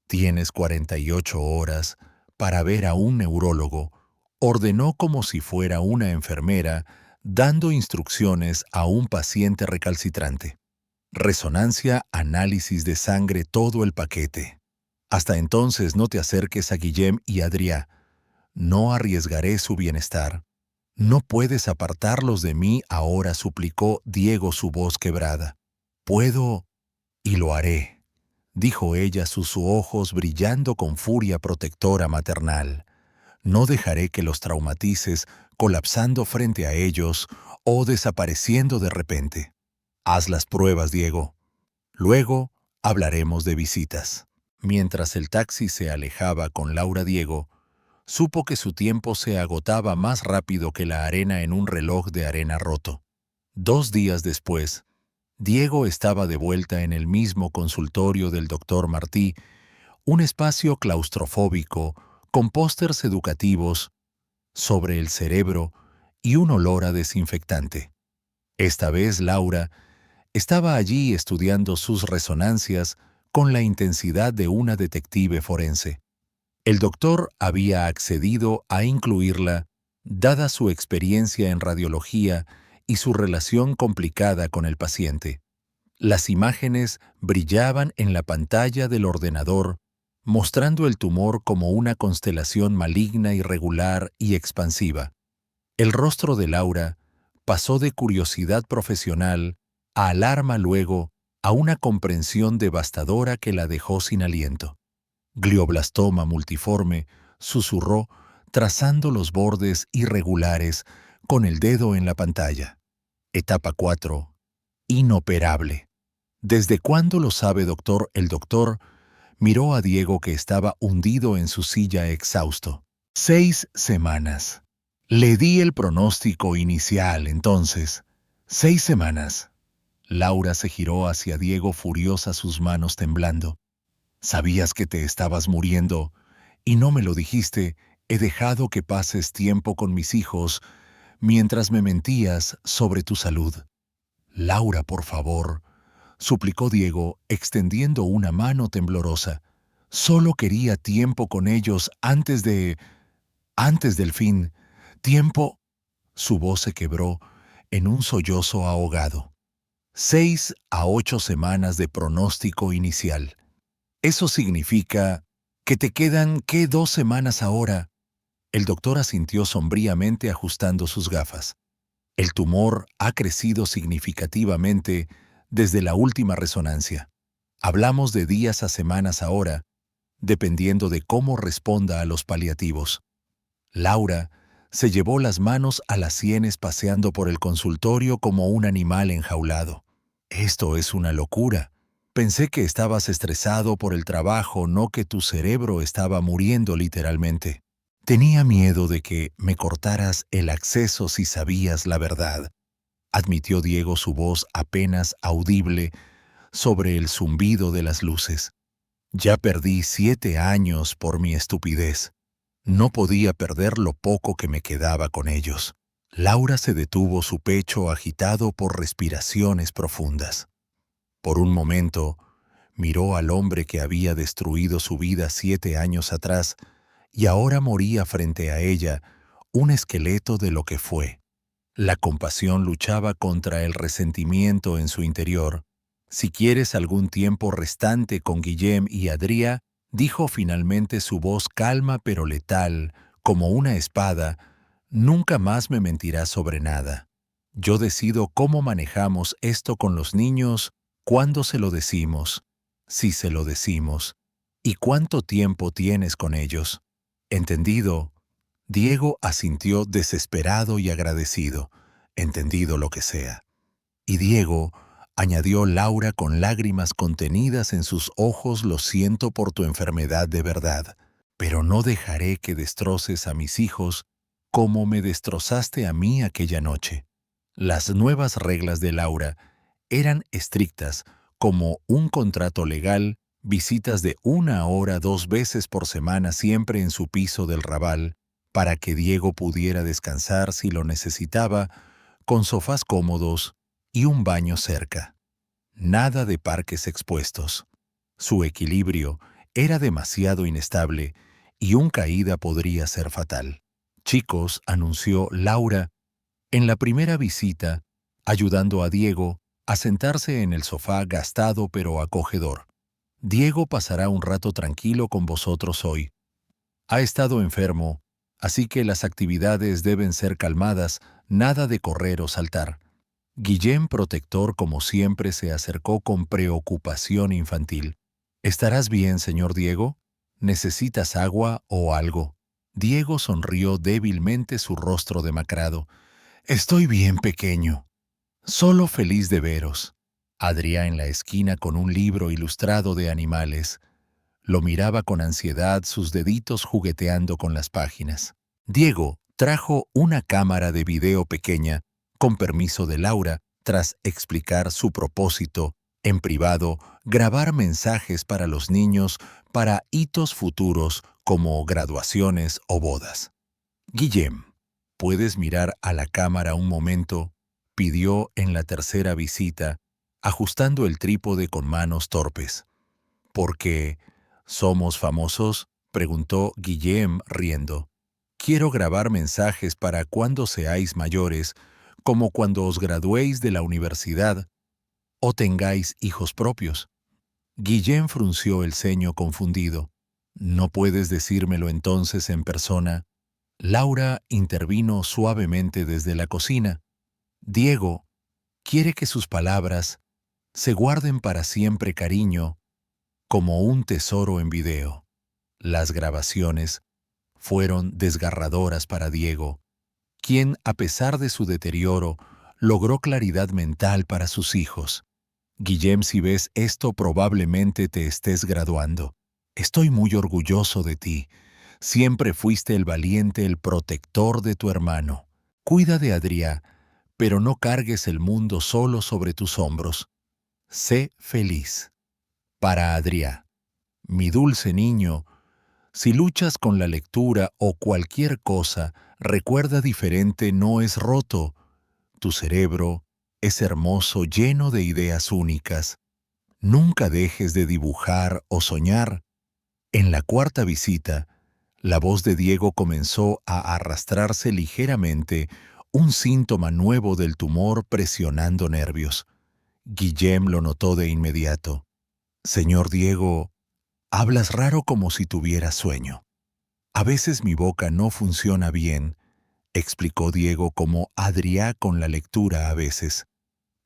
«Tienes 48 horas para ver a un neurólogo», ordenó como si fuera una enfermera, dando instrucciones a un paciente recalcitrante. Resonancia, análisis de sangre, todo el paquete. Hasta entonces no te acerques a Guillem y Adrià. No arriesgaré su bienestar. No puedes apartarlos de mí ahora, suplicó Diego, su voz quebrada. Puedo y lo haré, dijo ella, sus ojos brillando con furia protectora maternal. No dejaré que los traumatices colapsando frente a ellos o desapareciendo de repente. Haz las pruebas, Diego. Luego hablaremos de visitas. Mientras el taxi se alejaba con Laura, Diego supo que su tiempo se agotaba más rápido que la arena en un reloj de arena roto. 2 días después, Diego estaba de vuelta en el mismo consultorio del doctor Martí, un espacio claustrofóbico con pósters educativos sobre el cerebro y un olor a desinfectante. Esta vez Laura estaba allí estudiando sus resonancias con la intensidad de una detective forense. El doctor había accedido a incluirla, dada su experiencia en radiología y su relación complicada con el paciente. Las imágenes brillaban en la pantalla del ordenador, mostrando el tumor como una constelación maligna, irregular y expansiva. El rostro de Laura pasó de curiosidad profesional a alarma, luego a una comprensión devastadora que la dejó sin aliento. Glioblastoma multiforme, susurró, trazando los bordes irregulares con el dedo en la pantalla. Etapa 4. Inoperable. ¿Desde cuándo lo sabe, doctor? El doctor miró a Diego, que estaba hundido en su silla exhausto. 6 semanas. Le di el pronóstico inicial, entonces. 6 semanas. Laura se giró hacia Diego, furiosa, sus manos temblando. Sabías que te estabas muriendo y no me lo dijiste. He dejado que pases tiempo con mis hijos mientras me mentías sobre tu salud. Laura, por favor, suplicó Diego, extendiendo una mano temblorosa. Solo quería tiempo con ellos antes del fin. Tiempo. Su voz se quebró en un sollozo ahogado. 6 a 8 semanas de pronóstico inicial. Eso significa que te quedan, ¿qué? 2 semanas ahora. El doctor asintió sombríamente, ajustando sus gafas. El tumor ha crecido significativamente desde la última resonancia. Hablamos de días a semanas ahora, dependiendo de cómo responda a los paliativos. Laura se llevó las manos a las sienes, paseando por el consultorio como un animal enjaulado. Esto es una locura. Pensé que estabas estresado por el trabajo, no que tu cerebro estaba muriendo literalmente. Tenía miedo de que me cortaras el acceso si sabías la verdad, admitió Diego, su voz apenas audible sobre el zumbido de las luces. Ya perdí 7 años por mi estupidez. No podía perder lo poco que me quedaba con ellos. Laura se detuvo, su pecho agitado por respiraciones profundas. Por un momento, miró al hombre que había destruido su vida 7 años atrás y ahora moría frente a ella, un esqueleto de lo que fue. La compasión luchaba contra el resentimiento en su interior. «Si quieres algún tiempo restante con Guillem y Adrià», dijo finalmente, su voz calma pero letal, como una espada, «nunca más me mentirás sobre nada. Yo decido cómo manejamos esto con los niños, cuándo se lo decimos, si se lo decimos, y cuánto tiempo tienes con ellos». «Entendido». Diego asintió, desesperado y agradecido. «Entendido lo que sea». Y Diego añadió Laura con lágrimas contenidas en sus ojos. Lo siento por tu enfermedad de verdad, pero no dejaré que destroces a mis hijos como me destrozaste a mí aquella noche. Las nuevas reglas de Laura eran estrictas, como un contrato legal, visitas de 1 hora 2 veces por semana siempre en su piso del Raval, para que Diego pudiera descansar si lo necesitaba, con sofás cómodos y un baño cerca. Nada de parques expuestos. Su equilibrio era demasiado inestable y una caída podría ser fatal. Chicos, anunció Laura en la primera visita, ayudando a Diego a sentarse en el sofá gastado pero acogedor. Diego pasará un rato tranquilo con vosotros hoy. Ha estado enfermo, así que las actividades deben ser calmadas, nada de correr o saltar. Guillem, protector como siempre, se acercó con preocupación infantil. ¿Estarás bien, señor Diego? ¿Necesitas agua o algo? Diego sonrió débilmente, su rostro demacrado. Estoy bien, pequeño. Solo feliz de veros. Adrián, en la esquina con un libro ilustrado de animales, lo miraba con ansiedad, sus deditos jugueteando con las páginas. Diego trajo una cámara de video pequeña, con permiso de Laura, tras explicar su propósito, en privado, grabar mensajes para los niños para hitos futuros como graduaciones o bodas. Guillem, ¿puedes mirar a la cámara un momento?, pidió en la tercera visita, ajustando el trípode con manos torpes. ¿Por qué somos famosos?, preguntó Guillem riendo. Quiero grabar mensajes para cuando seáis mayores, como cuando os graduéis de la universidad o tengáis hijos propios. Guillem frunció el ceño confundido. ¿No puedes decírmelo entonces en persona? Laura intervino suavemente desde la cocina. Diego quiere que sus palabras se guarden para siempre, cariño, como un tesoro en video. Las grabaciones fueron desgarradoras para Diego, quien, a pesar de su deterioro, logró claridad mental para sus hijos. Guillem, si ves esto, probablemente te estés graduando. Estoy muy orgulloso de ti. Siempre fuiste el valiente, el protector de tu hermano. Cuida de Adrián, pero no cargues el mundo solo sobre tus hombros. Sé feliz. Para Adrián. Mi dulce niño, si luchas con la lectura o cualquier cosa, recuerda diferente no es roto. Tu cerebro es hermoso, lleno de ideas únicas. Nunca dejes de dibujar o soñar. En la cuarta visita, la voz de Diego comenzó a arrastrarse ligeramente, un síntoma nuevo del tumor presionando nervios. Guillem lo notó de inmediato. Señor Diego, hablas raro como si tuvieras sueño. A veces mi boca no funciona bien, explicó Diego como Adrián con la lectura a veces.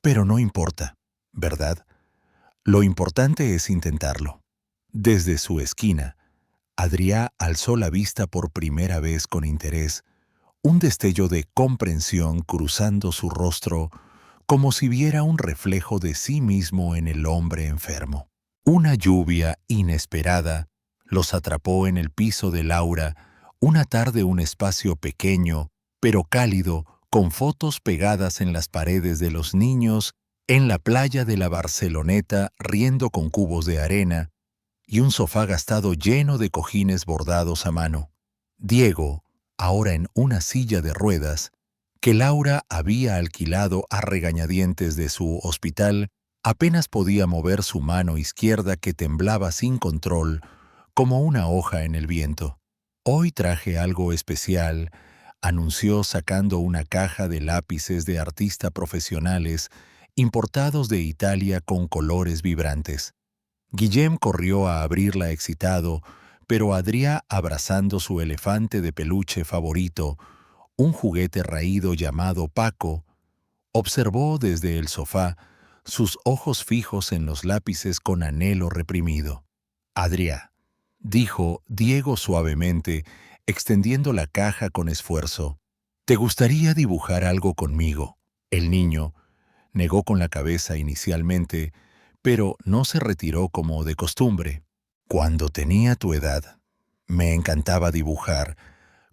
Pero no importa, ¿verdad? Lo importante es intentarlo. Desde su esquina, Adrián alzó la vista por primera vez con interés, un destello de comprensión cruzando su rostro, como si viera un reflejo de sí mismo en el hombre enfermo. Una lluvia inesperada los atrapó en el piso de Laura, una tarde, un espacio pequeño, pero cálido, con fotos pegadas en las paredes de los niños, en la playa de la Barceloneta riendo con cubos de arena, y un sofá gastado lleno de cojines bordados a mano. Diego, ahora en una silla de ruedas, que Laura había alquilado a regañadientes de su hospital, apenas podía mover su mano izquierda que temblaba sin control, como una hoja en el viento. Hoy traje algo especial, anunció sacando una caja de lápices de artista profesionales importados de Italia con colores vibrantes. Guillem corrió a abrirla excitado, pero Adrián, abrazando su elefante de peluche favorito, un juguete raído llamado Paco, observó desde el sofá, sus ojos fijos en los lápices con anhelo reprimido. Adrián, dijo Diego suavemente, extendiendo la caja con esfuerzo. ¿Te gustaría dibujar algo conmigo? El niño Negó con la cabeza inicialmente, pero no se retiró como de costumbre. Cuando tenía tu edad, me encantaba dibujar,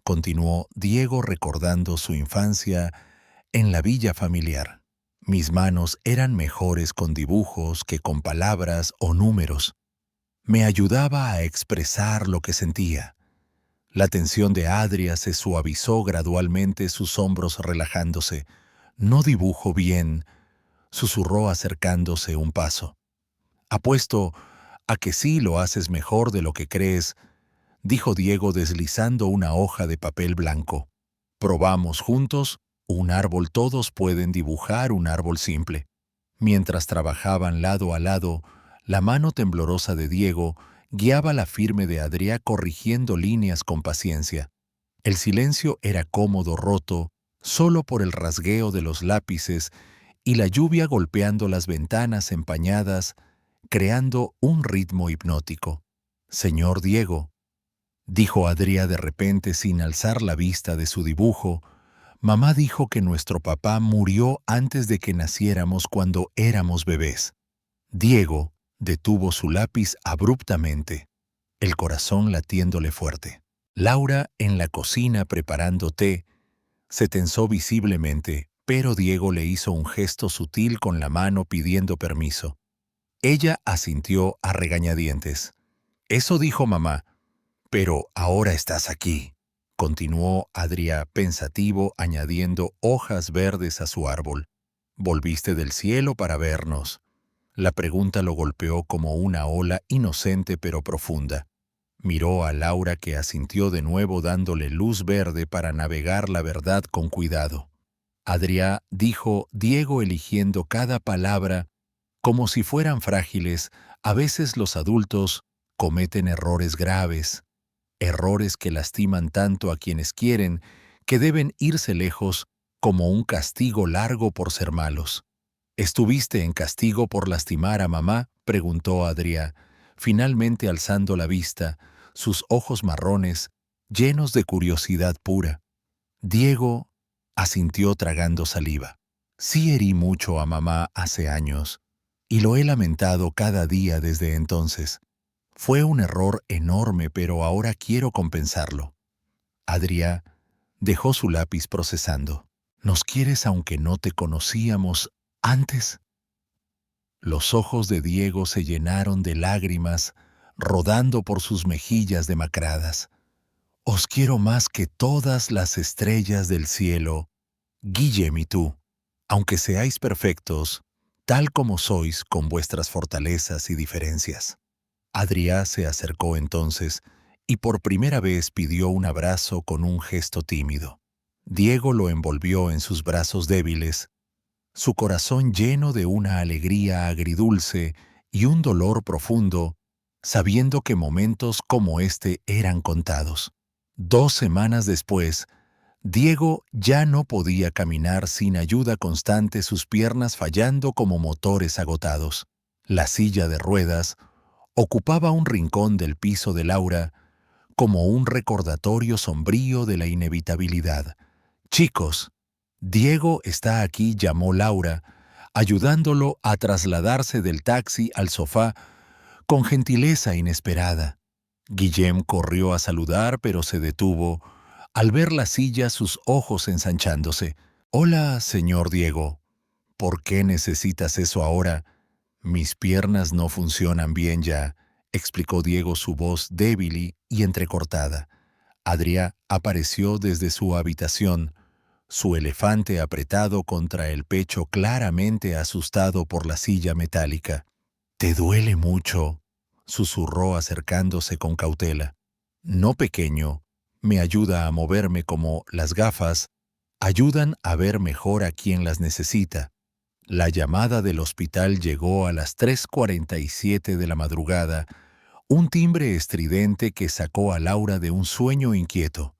continuó Diego recordando su infancia en la villa familiar. Mis manos eran mejores con dibujos que con palabras o números. Me ayudaba a expresar lo que sentía. La tensión de Adria se suavizó gradualmente, sus hombros relajándose. No dibujo bien, susurró acercándose un paso. Apuesto a que sí lo haces mejor de lo que crees, dijo Diego deslizando una hoja de papel blanco. Probamos juntos un árbol, todos pueden dibujar un árbol simple. Mientras trabajaban lado a lado, la mano temblorosa de Diego guiaba la firme de Adrià corrigiendo líneas con paciencia. El silencio era cómodo, roto, solo por el rasgueo de los lápices y la lluvia golpeando las ventanas empañadas, creando un ritmo hipnótico. Señor Diego, dijo Adrià de repente sin alzar la vista de su dibujo, mamá dijo que nuestro papá murió antes de que naciéramos cuando éramos bebés. Diego detuvo su lápiz abruptamente, el corazón latiéndole fuerte. Laura, en la cocina preparando té, se tensó visiblemente, pero Diego le hizo un gesto sutil con la mano pidiendo permiso. Ella asintió a regañadientes. Eso dijo mamá, pero ahora estás aquí, continuó Adrià pensativo añadiendo hojas verdes a su árbol. Volviste del cielo para vernos. La pregunta lo golpeó como una ola inocente pero profunda. Miró a Laura que asintió de nuevo dándole luz verde para navegar la verdad con cuidado. Adrià dijo Diego eligiendo cada palabra como si fueran frágiles. A veces los adultos cometen errores graves, errores que lastiman tanto a quienes quieren que deben irse lejos como un castigo largo por ser malos. ¿Estuviste en castigo por lastimar a mamá?, preguntó Adrià, finalmente alzando la vista, sus ojos marrones, llenos de curiosidad pura. Diego asintió tragando saliva. Sí herí mucho a mamá hace años, y lo he lamentado cada día desde entonces. Fue un error enorme, pero ahora quiero compensarlo. Adrià dejó su lápiz procesando. ¿Nos quieres aunque no te conocíamos antes? Los ojos de Diego se llenaron de lágrimas, rodando por sus mejillas demacradas. Os quiero más que todas las estrellas del cielo, Guillem y tú, aunque seáis perfectos, tal como sois con vuestras fortalezas y diferencias. Adrià se acercó entonces y por primera vez pidió un abrazo con un gesto tímido. Diego lo envolvió en sus brazos débiles, su corazón lleno de una alegría agridulce y un dolor profundo, sabiendo que momentos como este eran contados. 2 semanas después, Diego ya no podía caminar sin ayuda constante, sus piernas fallando como motores agotados. La silla de ruedas ocupaba un rincón del piso de Laura como un recordatorio sombrío de la inevitabilidad. «Chicos, Diego está aquí», llamó Laura, ayudándolo a trasladarse del taxi al sofá con gentileza inesperada. Guillem corrió a saludar, pero se detuvo. Al ver la silla, sus ojos ensanchándose. «Hola, señor Diego. ¿Por qué necesitas eso ahora? Mis piernas no funcionan bien ya», explicó Diego, su voz débil y entrecortada. Adrià apareció desde su habitación, su elefante apretado contra el pecho, claramente asustado por la silla metálica. «¿Te duele mucho?», susurró acercándose con cautela. «No, pequeño. Me ayuda a moverme como las gafas ayudan a ver mejor a quien las necesita». La llamada del hospital llegó a las 3:47 de la madrugada, un timbre estridente que sacó a Laura de un sueño inquieto.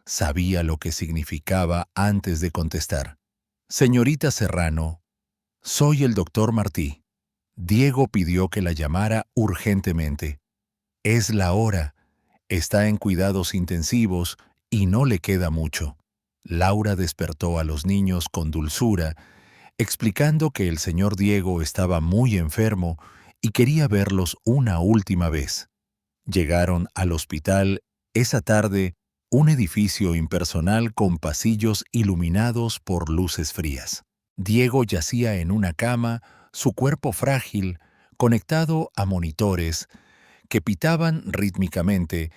Sabía lo que significaba antes de contestar. «Señorita Serrano, soy el doctor Martí». Diego pidió que la llamara urgentemente. «Es la hora. Está en cuidados intensivos y no le queda mucho». Laura despertó a los niños con dulzura, explicando que el señor Diego estaba muy enfermo y quería verlos una última vez. Llegaron al hospital esa tarde, un edificio impersonal con pasillos iluminados por luces frías. Diego yacía en una cama, su cuerpo frágil, conectado a monitores que pitaban rítmicamente,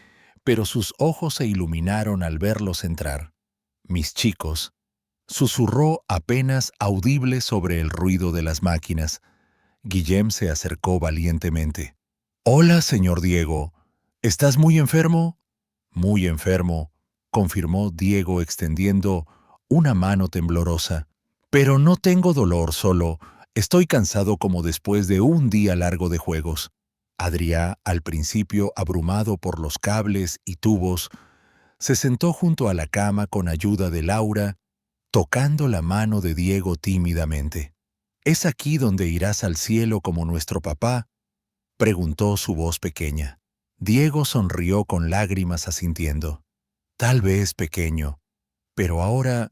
pero sus ojos se iluminaron al verlos entrar. «Mis chicos», susurró apenas audible sobre el ruido de las máquinas. Guillem se acercó valientemente. «Hola, señor Diego. ¿Estás muy enfermo?» «Muy enfermo», confirmó Diego extendiendo una mano temblorosa. «Pero no tengo dolor, solo estoy cansado como después de un día largo de juegos». Adrià, al principio abrumado por los cables y tubos, se sentó junto a la cama con ayuda de Laura, tocando la mano de Diego tímidamente. «¿Es aquí donde irás al cielo como nuestro papá?», preguntó su voz pequeña. Diego sonrió con lágrimas asintiendo. «Tal vez, pequeño, pero ahora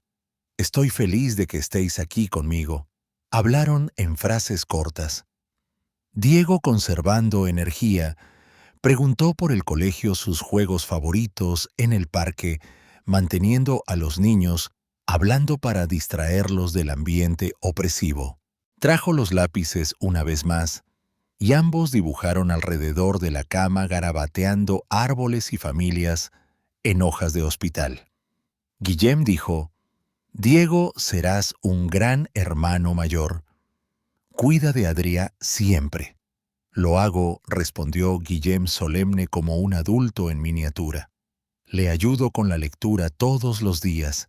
estoy feliz de que estéis aquí conmigo». Hablaron en frases cortas. Diego, conservando energía, preguntó por el colegio, sus juegos favoritos en el parque, manteniendo a los niños hablando para distraerlos del ambiente opresivo. Trajo los lápices una vez más, y ambos dibujaron alrededor de la cama garabateando árboles y familias en hojas de hospital. Guillem dijo: «Diego, serás un gran hermano mayor. Cuida de Adrià siempre». «Lo hago», respondió Guillem solemne como un adulto en miniatura. «Le ayudo con la lectura todos los días,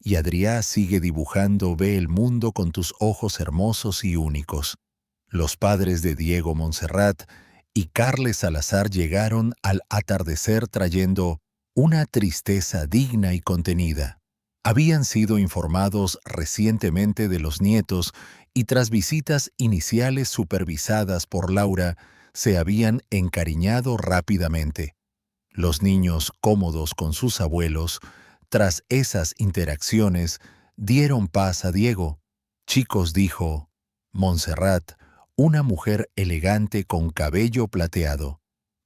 y Adrià sigue dibujando, ve el mundo con tus ojos hermosos y únicos». Los padres de Diego Montserrat y Carles Salazar llegaron al atardecer trayendo una tristeza digna y contenida. Habían sido informados recientemente de los nietos y tras visitas iniciales supervisadas por Laura, se habían encariñado rápidamente. Los niños, cómodos con sus abuelos, tras esas interacciones, dieron paz a Diego. «Chicos», dijo Montserrat, una mujer elegante con cabello plateado,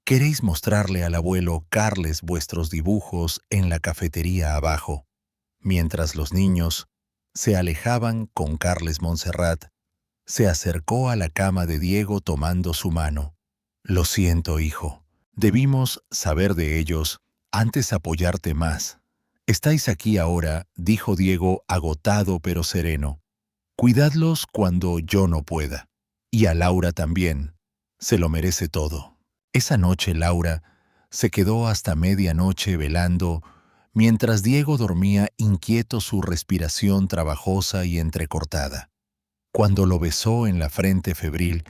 «¿queréis mostrarle al abuelo Carles vuestros dibujos en la cafetería abajo?» Mientras los niños se alejaban con Carles, Montserrat se acercó a la cama de Diego tomando su mano. «Lo siento, hijo. Debimos saber de ellos antes apoyarte más. Estáis aquí ahora», dijo Diego agotado pero sereno. «Cuidadlos cuando yo no pueda. Y a Laura también. Se lo merece todo». Esa noche Laura se quedó hasta medianoche velando, mientras Diego dormía inquieto, su respiración trabajosa y entrecortada. Cuando lo besó en la frente febril,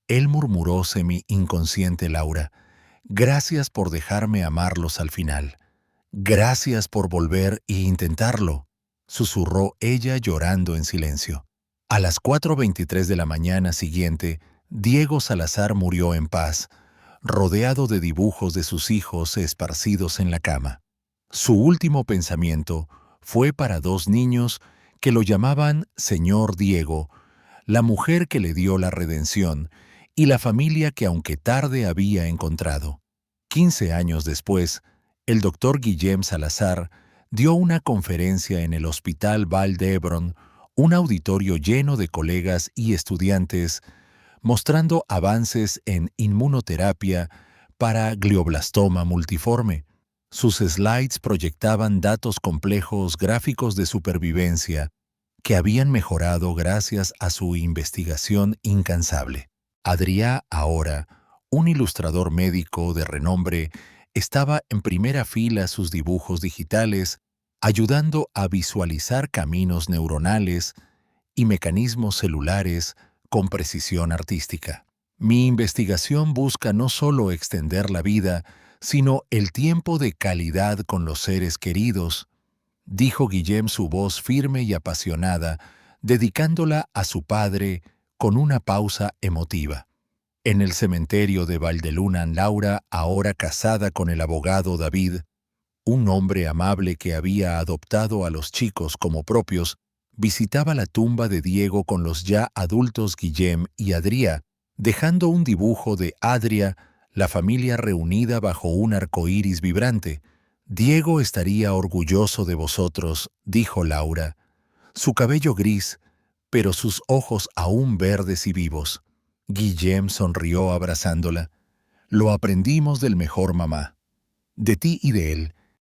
él murmuró semi-inconsciente: «Laura, gracias por dejarme amarlos al final. Gracias por volver e intentarlo», susurró ella llorando en silencio. A las 4:23 de la mañana siguiente, Diego Salazar murió en paz, rodeado de dibujos de sus hijos esparcidos en la cama. Su último pensamiento fue para dos niños que lo llamaban Señor Diego, la mujer que le dio la redención y la familia que aunque tarde había encontrado. 15 años después, el doctor Guillem Salazar dio una conferencia en el Hospital Vall d'Hebron, un auditorio lleno de colegas y estudiantes, mostrando avances en inmunoterapia para glioblastoma multiforme. Sus slides proyectaban datos complejos, gráficos de supervivencia, que habían mejorado gracias a su investigación incansable. Adrià, ahora, un ilustrador médico de renombre, estaba en primera fila sus dibujos digitales, ayudando a visualizar caminos neuronales y mecanismos celulares con precisión artística. «Mi investigación busca no solo extender la vida, sino el tiempo de calidad con los seres queridos», dijo Guillem, su voz firme y apasionada, dedicándola a su padre con una pausa emotiva. En el cementerio de Valdeluna, Laura, ahora casada con el abogado David, un hombre amable que había adoptado a los chicos como propios, visitaba la tumba de Diego con los ya adultos Guillem y Adrià, dejando un dibujo de Adria, la familia reunida bajo un arco iris vibrante. Diego estaría orgulloso de vosotros, dijo Laura. Su cabello gris, pero sus ojos aún verdes y vivos. Guillem sonrió abrazándola. Lo aprendimos del mejor mamá. De ti y de él,